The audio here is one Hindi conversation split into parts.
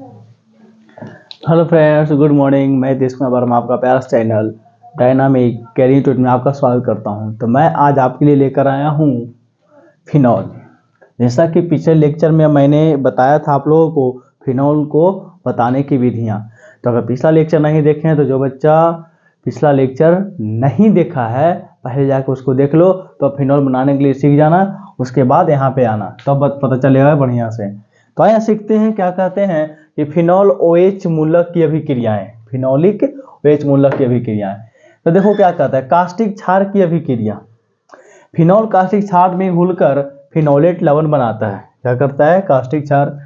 Hello friends, good morning. मैं देश कुमार वर्मा, आपका प्यारा चैनल डायनामिक कैरियर ट्यूट में आपका स्वागत करता हूं। तो मैं आज आपके लिए लेकर आया हूं फिनॉल। जैसा कि पिछले लेक्चर में मैंने बताया था आप लोगों को फिनॉल को बताने की विधियां। तो अगर पिछला लेक्चर नहीं देखे हैं तो जो बच्चा पिछला लेक्चर नहीं देखा है पहले जाकर उसको देख लो, तो फिनॉल बनाने के लिए सीख जाना। उसके बाद यहाँ पे आना, तब पता चलेगा बढ़िया से। तो आइए सीखते हैं क्या कहते हैं कि फिनॉल OH मूलक की अभिक्रियाएं, फिनोलिक OH मूलक की अभिक्रियाएं। तो देखो क्या कहता है, कास्टिक क्षार की अभिक्रिया। फिनॉल कास्टिक क्षार में घुलकर फिनोलेट लवण बनाता है। क्या करता है, कास्टिक क्षार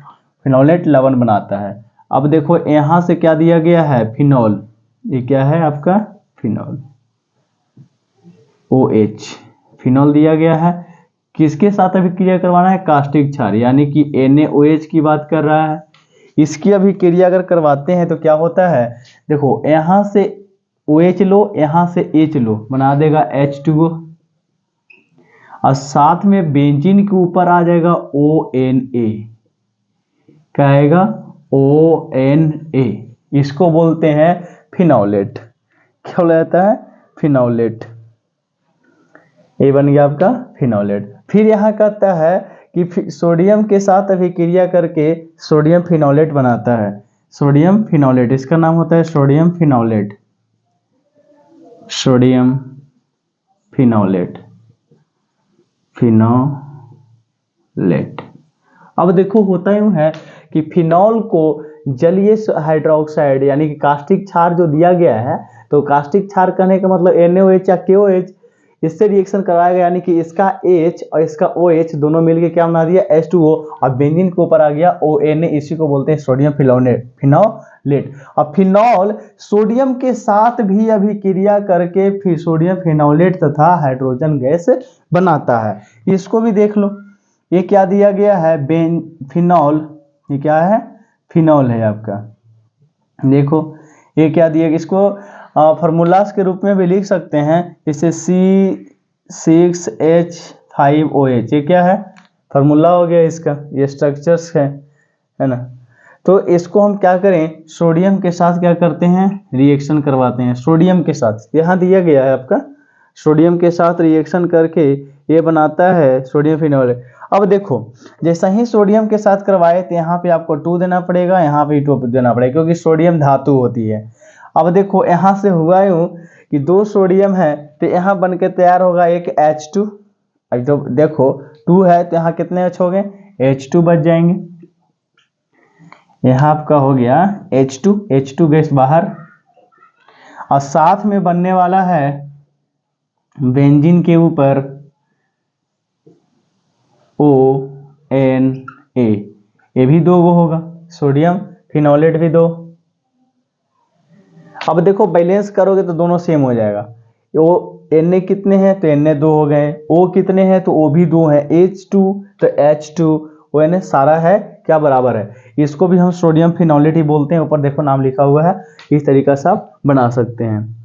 फिनोलेट लवण बनाता है। अब देखो यहां से क्या दिया गया है, फिनॉल। ये क्या है आपका, फिनॉल OH, फिनॉल दिया गया है। किसके साथ अभिक्रिया करवाना है, कास्टिक क्षार, यानी कि NaOH की बात कर रहा है। इसकी अभिक्रिया अगर करवाते हैं तो क्या होता है, देखो यहां से OH लो, यहां से H लो, बना देगा H2O, और साथ में बेंजीन के ऊपर आ जाएगा ONA। क्या आएगा, ONA। इसको बोलते हैं फिनोलेट। क्या बोला जाता है, फिनोलेट। ये बन गया आपका फिनोलेट। फिर यहाँ कहता है कि सोडियम के साथ अभिक्रिया करके सोडियम फिनोलेट बनाता है। सोडियम फिनोलेट, इसका नाम होता है सोडियम फिनोलेट। सोडियम फिनोलेट, फिनोलेट। अब देखो होता यूं है कि फिनॉल को जलीय हाइड्रोक्साइड यानी कि कास्टिक क्षार जो दिया गया है, तो कास्टिक क्षार कहने का मतलब NaOH या KOH, इससे रिएक्शन कराया गया, यानी कि इसका H और इसका OH दोनों मिलके क्या बना दिया, H2O, और बेंजीन के ऊपर आ गया ONA। इसी को बोलते हैं सोडियम फिनोलेट। अब फिनॉल सोडियम के साथ भी अभिक्रिया करके फिर सोडियम फिनोलेट तथा हाइड्रोजन गैस बनाता है। इसको भी देख लो, ये क्या दिया गया है, फिनॉल। ये क्या है, फिनॉल है आपका। देखो ये क्या दिया, इसको फॉर्मूलास के रूप में भी लिख सकते हैं, जैसे C6H5OH। ये क्या है, फॉर्मूला हो गया इसका, ये स्ट्रक्चर्स है ना। तो इसको हम क्या करें, सोडियम के साथ क्या करते हैं, रिएक्शन करवाते हैं। सोडियम के साथ यहाँ दिया गया है आपका, सोडियम के साथ रिएक्शन करके ये बनाता है सोडियम फिनोलेट। अब देखो जैसा ही सोडियम के साथ करवाए तो यहाँ पे आपको 2 देना पड़ेगा, यहाँ पे 2 देना पड़ेगा, क्योंकि सोडियम धातु होती है। अब देखो यहाँ से हुआ यूं कि 2 सोडियम है तो यहाँ बन के तैयार होगा एक H2। अब तो देखो 2 है तो यहाँ कितने H हो गए, H2 बच जाएंगे। यहाँ आपका हो गया H2 गैस बाहर, और साथ में बनने वाला है बेंजीन के ऊपर ONA। ये भी 2 गो होगा, सोडियम फिनोलेट भी 2। अब देखो बैलेंस करोगे तो दोनों सेम हो जाएगा। वो Na कितने हैं तो Na 2 हो गए, O कितने हैं तो O भी 2 है, H2 तो H2, ONA सारा है क्या, बराबर है। इसको भी हम सोडियम फिनोलेट ही बोलते हैं। ऊपर देखो नाम लिखा हुआ है, इस तरीका से आप बना सकते हैं।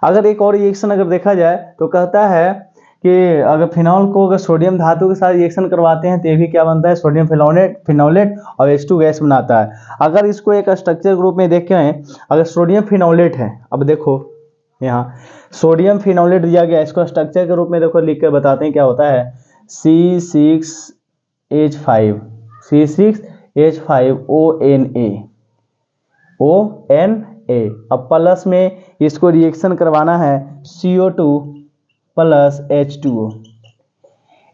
अगर एक और रिएक्शन अगर देखा जाए तो कहता है कि अगर फिनॉल को अगर सोडियम धातु के साथ रिएक्शन करवाते हैं तो ये भी क्या बनता है, सोडियम फिनोलेट और H2 गैस बनाता है। अगर इसको एक स्ट्रक्चर ग्रुप में देखें, अगर सोडियम फिनोलेट है, अब देखो यहाँ सोडियम फिनोलेट दिया गया, इसको स्ट्रक्चर के रूप में देखो लिख कर बताते हैं क्या होता है, C6H5ONA। अब प्लस में इसको रिएक्शन करवाना है CO2 प्लस H2O।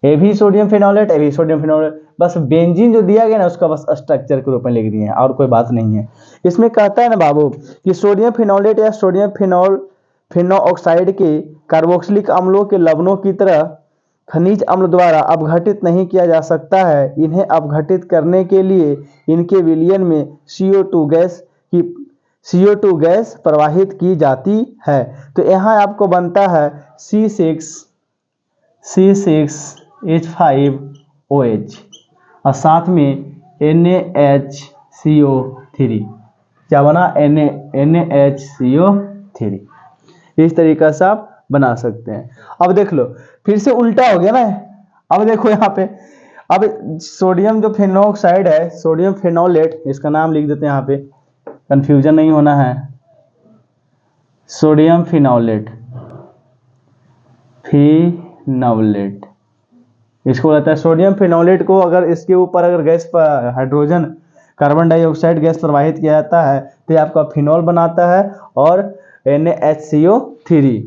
ये भी सोडियम फिनोलेट, ये भी सोडियम फिनोलेट, बस बेंजीन जो दिया गया ना उसका बस स्ट्रक्चर के रूप में लिख दिए हैं, और कोई बात नहीं है। इसमें कहता है ना बाबू कि सोडियम फिनोलेट या सोडियम फिनोऑक्साइड के कार्बोक्सिलिक अम्लों के लवणों की तरह खनिज अम्ल द्वारा अपघटित नहीं किया जा सकता है। इन्हें अपघटित करने के लिए इनके विलयन में CO2 गैस प्रवाहित की जाती है। तो यहाँ आपको बनता है C6H5OH और साथ में NaHCO3। क्या बना, NaHCO3। इस तरीका से आप बना सकते हैं। अब देख लो फिर से उल्टा हो गया ना। अब देखो यहाँ पे अब सोडियम जो फिनोक्साइड है, सोडियम फिनोलेट, इसका नाम लिख देते हैं यहाँ पे, कंफ्यूजन नहीं होना है। सोडियम फिनोलेट, फिनोलेट इसको कहता है। सोडियम फिनोलेट को अगर इसके ऊपर अगर गैस पर हाइड्रोजन कार्बन डाइऑक्साइड गैस प्रवाहित किया जाता है तो ये आपका फिनॉल बनाता है और NaHCO3,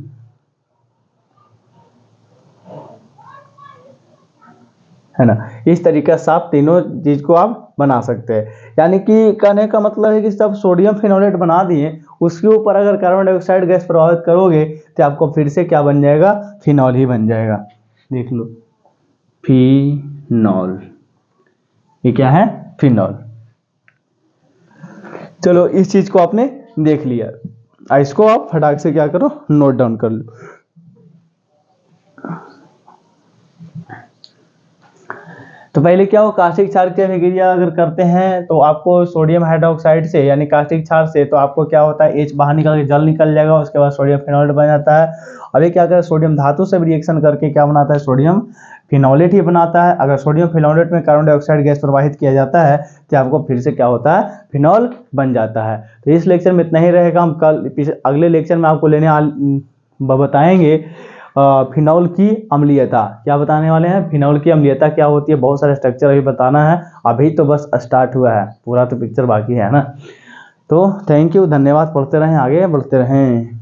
है ना। इस तरीके से आप तीनों चीज को आप बना सकते हैं। यानी कि कहने का मतलब है कि जब सोडियम फिनोलेट बना दिए, उसके ऊपर अगर कार्बन डाइऑक्साइड गैस प्रवाहित करोगे तो आपको फिर से क्या बन जाएगा, फिनॉल ही बन जाएगा। देख लो, फिनॉल, ये क्या है, फिनॉल। चलो इस चीज को आपने देख लिया, इसको आप फटाक से क्या करो, नोट डाउन कर लो। तो पहले क्या हो, कास्टिक क्षार की अभिक्रिया अगर करते हैं तो आपको सोडियम हाइड्रोक्साइड से यानी कास्टिक क्षार से, तो आपको क्या होता है, H बाहर निकल के जल निकल जाएगा, उसके बाद सोडियम फिनोलेट बन जाता है। अभी क्या करें, सोडियम धातु से भी रिएक्शन करके क्या बनाता है, सोडियम फिनोलेट ही बनाता है। अगर सोडियम फिनोलेट में कार्बन डाइऑक्साइड गैस प्रवाहित किया जाता है तो आपको फिर से क्या होता है, फिनॉल बन जाता है। तो इस लेक्चर में इतना ही रहेगा। हम कल अगले लेक्चर में आपको बताएंगे फिनॉल की अम्लीयता। क्या बताने वाले हैं, फिनॉल की अम्लीयता क्या होती है, बहुत सारे स्ट्रक्चर अभी बताना है। अभी तो बस स्टार्ट हुआ है, पूरा तो पिक्चर बाकी है ना। तो थैंक यू, धन्यवाद, पढ़ते रहें, आगे बढ़ते रहें।